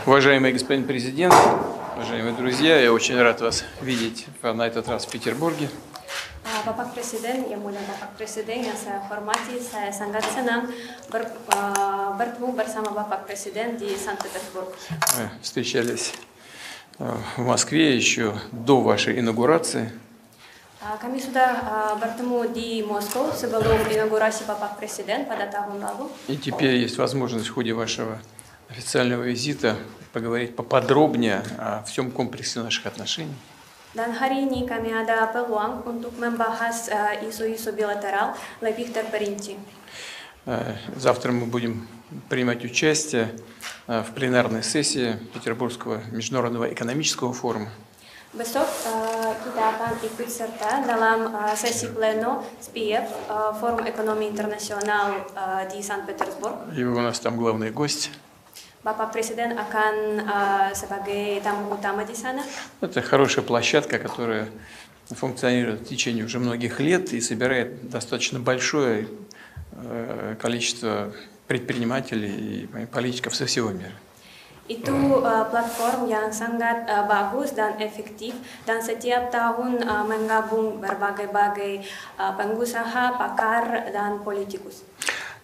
Уважаемый господин президент, уважаемые друзья, я очень рад вас видеть на этот раз в Петербурге. Bapak Presiden, yang mulia Bapak Presiden yang saya hormati, saya sangat senang bertemu bersama Bapak Presiden di Санкт-Петербург. Мы встречались в Москве еще до вашей инаугурации. Kami sudah bertemu di Moskow sebelum inaugurasi Bapak Presiden pada tahun lalu. И теперь есть возможность в ходе вашего официального визита поговорить поподробнее о всем комплексе наших отношений. Dan hari ini kami ada peluang untuk membahas isu-isu bilateral lebih terperinci. Завтра мы будем принимать участие в пленарной сессии Петербургского международного экономического форума. Besok kita akan ikut serta dalam sesi pleno SPIEF, Forum Ekonomi Internasional di Санкт-Петербург. И вы у нас там главный гость. Bapak Presiden akan sebagai tamu utama di sana. Это хорошая площадка, которая функционирует в течение уже многих лет и собирает достаточно большое количество предпринимателей и политиков со всего мира. Itu platform yang sangat bagus dan efektif dan setiap tahun menggabung berbagai pengusaha, pakar dan politikus.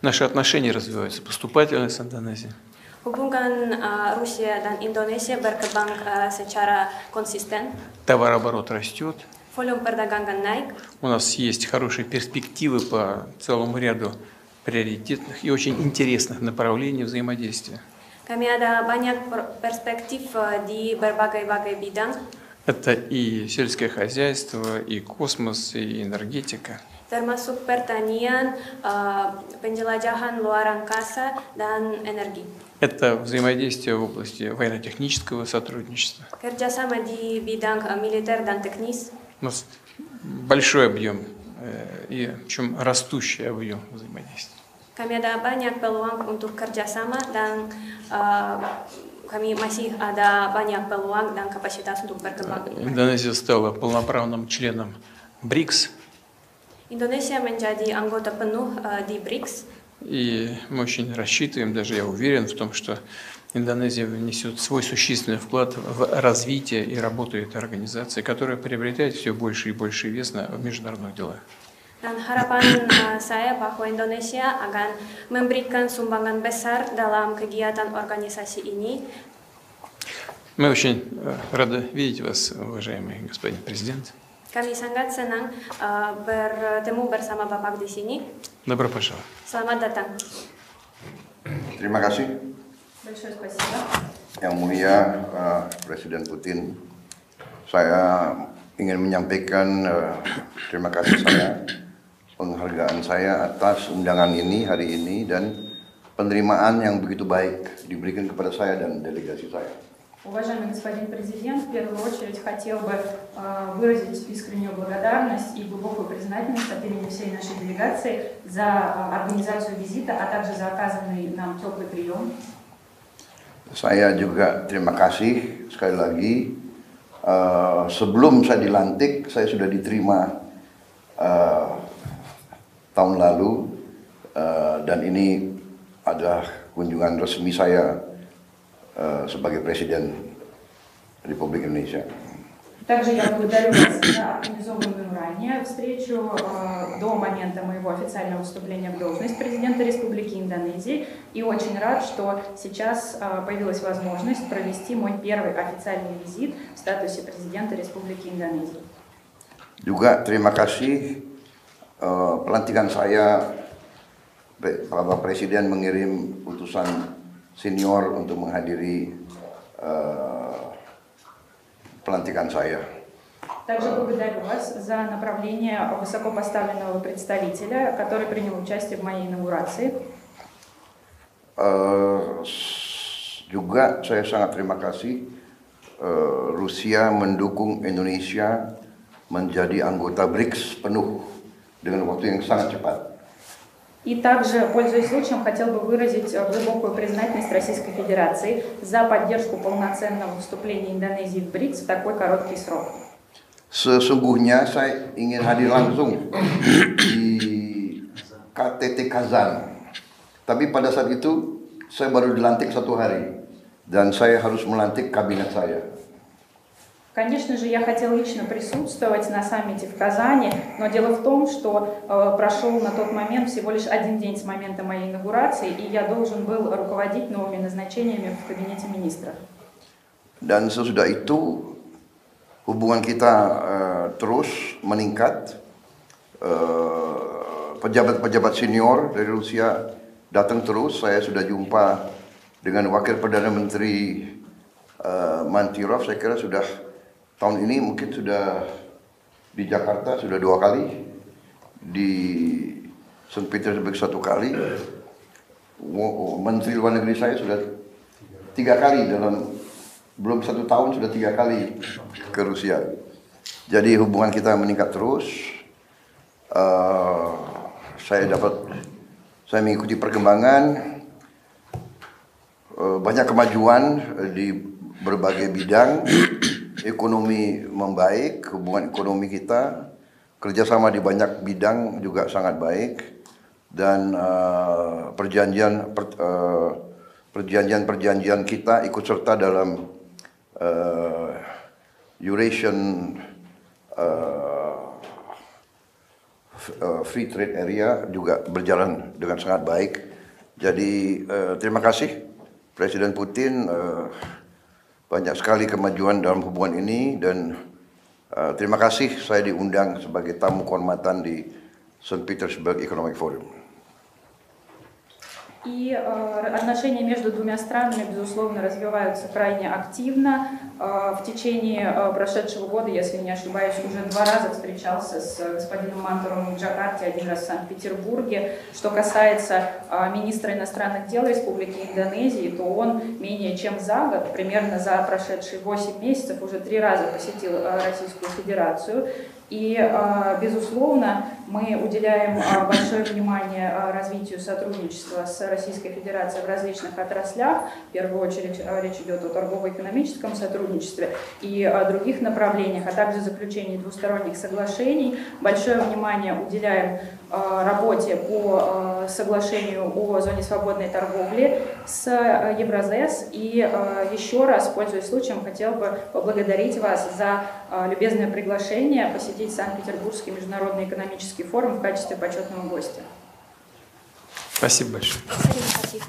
Наши отношения развиваются поступательно с Индонезией. Hubungan Rusia dan Indonesia berkembang secara konsisten. Товарооборот растет. Volume perdagangan naik. У нас есть хорошие перспективы по целому ряду приоритетных и очень интересных направлений взаимодействия. Kami ada banyak perspektif di berbagai bidang. Это и сельское хозяйство, и космос, и энергетика. Termasuk pertanian, penjelajahan luar angkasa, dan energi. Это взаимодействие в области военно-технического сотрудничества. Kerjasama di bidang militer dan teknis. У нас большой объем и причем растущий объем взаимодействия. Kami ada banyak peluang untuk kerjasama dan kami masih ada banyak peluang dan kapasitas untuk berkembang. Индонезия стала полноправным членом БРИКС. Indonesia menjadi anggota penuh di BRICS. И мы очень рассчитываем, даже я уверен в том, что Индонезия внесет свой существенный вклад в развитие и работу этой организации, которая приобретает все больше и больше вес в международных делах. Dan harapan saya bahwa Indonesia akan memberikan sumbangan besar dalam kegiatan organisasi ini. Мы очень рады видеть вас, уважаемый господин президент. Kami sangat senang bertemu bersama Bapak di sini. Добро пожаловать. Selamat datang. Terima kasih. Большое спасибо. Yang mulia Presiden Putin, saya ingin menyampaikan terima kasih saya, penghargaan saya atas undangan ini hari ini dan penerimaan yang begitu baik diberikan kepada saya dan delegasi saya. Уважаемый господин президент, в первую очередь хотел бы выразить искреннюю благодарность и глубокую признательность от имени всей нашей делегации за организацию визита, а также за оказанный нам теплый прием. Saya juga terima kasih sekali lagi. Sebelum saya dilantik, saya sudah diterima tahun lalu dan ini adalah kunjungan resmi saya sebagai Presiden Republik Indonesia. Также я благодарю вас за организованную ранее встречу до момента моего официального вступления в должность президента Республики Индонезии и очень рад, что сейчас появилась возможность провести мой первый официальный визит в статусе президента Республики Индонезии. Juga terima kasih pelantikan saya, Bapak Presiden mengirim utusan senior untuk menghadiri pelantikan saya. Также благодарю вас за направление высокопоставленного представителя, который принял участие в моей инаугурации. Juga saya sangat terima kasih Rusia mendukung Indonesia menjadi anggota BRICS penuh dengan waktu yang sangat cepat. И также, пользуясь случаем, хотел бы выразить глубокую признательность Российской Федерации за поддержку полноценного вступления Индонезии в БРИКС в такой короткий срок. Sesungguhnya saya ingin hadir langsung di KTT Kazan, tapi pada saat itu saya baru dilantik 1 hari dan saya harus melantik kabinet saya. Конечно же, я хотел лично присутствовать на саммите в Казани, но дело в том, что прошел на тот момент всего лишь один день с момента моей инаугурации, и я должен был руководить новыми назначениями в кабинете министров. Dan sesudah itu hubungan kita terus meningkat. Pejabat-pejabat senior dari Rusia datang terus. Saya sudah jumpa dengan Wakil Perdana Menteri Mantirov. Saya kira sudah tahun ini mungkin sudah di Jakarta sudah 2 kali, di St. Petersburg 1 kali. Menteri Luar Negeri saya sudah 3 kali dalam belum 1 tahun sudah 3 kali ke Rusia. Jadi hubungan kita meningkat terus. Saya mengikuti perkembangan, banyak kemajuan di berbagai bidang. Ekonomi membaik, hubungan ekonomi kita, kerjasama di banyak bidang juga sangat baik, dan perjanjian kita ikut serta dalam Eurasian Free Trade Area juga berjalan dengan sangat baik. Jadi terima kasih Presiden Putin, banyak sekali kemajuan dalam hubungan ini, dan terima kasih saya diundang sebagai tamu kehormatan di St. Petersburg Economic Forum. И отношения между двумя странами, безусловно, развиваются крайне активно. В течение прошедшего года, если не ошибаюсь, уже 2 раза встречался с господином Мантуровым в Джакарте, 1 раз в Санкт-Петербурге. Что касается министра иностранных дел Республики Индонезии, то он менее чем за год, примерно за прошедшие 8 месяцев, уже 3 раза посетил Российскую Федерацию. И, безусловно, мы уделяем большое внимание развитию сотрудничества с Российской Федерацией в различных отраслях. В первую очередь речь идет о торгово-экономическом сотрудничестве и о других направлениях, а также заключении двусторонних соглашений. Большое внимание уделяем работе по соглашению о зоне свободной торговли с Евразес. И еще раз, пользуясь случаем, хотел бы поблагодарить вас за любезное приглашение посетить Санкт-Петербургский международный экономический форум в качестве почетного гостя. Спасибо большое. Спасибо.